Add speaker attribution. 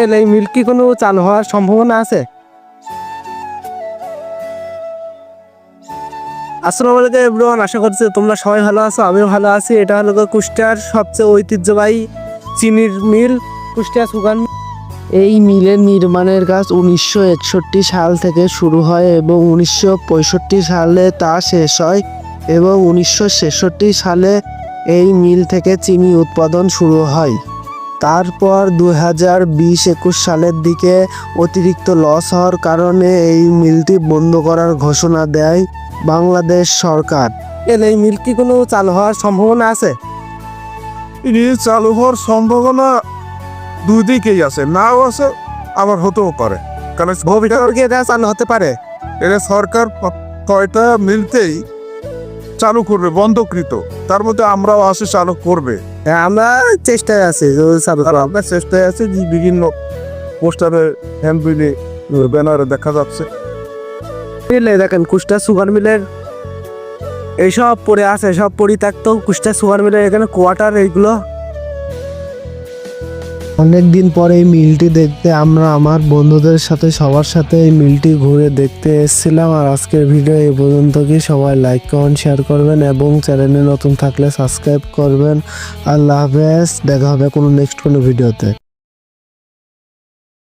Speaker 1: এই মিল কি কোনো চালু হওয়ার সম্ভাবনা আছে? আসসালামু আলাইকুম এভরিওয়ান, আশা করছি তোমরা সবাই ভালো আছো, আমিও ভালো আছি। এটা হলো কুষ্টিয়ার সবচেয়ে ঐতিহ্যবাহী চিনির মিল, কুষ্টিয়া সুগার মিল।
Speaker 2: এই মিলের নির্মাণের কাজ 1961 সাল থেকে শুরু হয় এবং 1965 সালে তা শেষ হয় এবং 1966 সালে এই মিল থেকে চিনি উৎপাদন শুরু হয়। তারপর 2020-21 সালের দিকে অতিরিক্ত লস হওয়ার কারণে এই মিলটি বন্ধ করার ঘোষণা দেয় বাংলাদেশ সরকার।
Speaker 1: এই মিল কি কোনো চালু হওয়ার সম্ভাবনা আছে?
Speaker 3: চালু হওয়ার সম্ভাবনা দুই দিকেই আছে, নাও আছে আবার হতেও পারে। কারণ
Speaker 1: ভবিষ্যতে কি এটা চালু হতে পারে?
Speaker 3: এটা সরকার কয়টা মিলতেই চালু করবে বন্ধকৃত, তার মধ্যে আমরাও আছি চালু করবে।
Speaker 1: হ্যাঁ, আমরা চেষ্টায় আছি যে চালু
Speaker 3: আর
Speaker 1: করা।
Speaker 3: আমরা চেষ্টায় আছি, যে বিভিন্ন পোস্টারে হ্যান্ডবিলে ব্যানারে দেখা যাচ্ছে।
Speaker 1: দেখেন কুষ্টিয়া সুগার মিলের এইসব পড়ে আছে, সব পরিত্যক্ত কুষ্টিয়া সুগার মিলের এখানে কোয়ার্টার এইগুলো।
Speaker 2: অনেকদিন পরে এই মিলটি দেখতে আমরা আমার বন্ধুদের সাথে সবার সাথে এই মিলটি ঘুরে দেখতে এসেছিলাম। আর আজকের ভিডিও এই পর্যন্ত, কি সবাই লাইক কমেন্ট শেয়ার করবেন এবং চ্যানেলে নতুন থাকলে সাবস্ক্রাইব করবেন। আল্লাহ হাফেজ, দেখা হবে কোনো নেক্সট কোনো ভিডিওতে।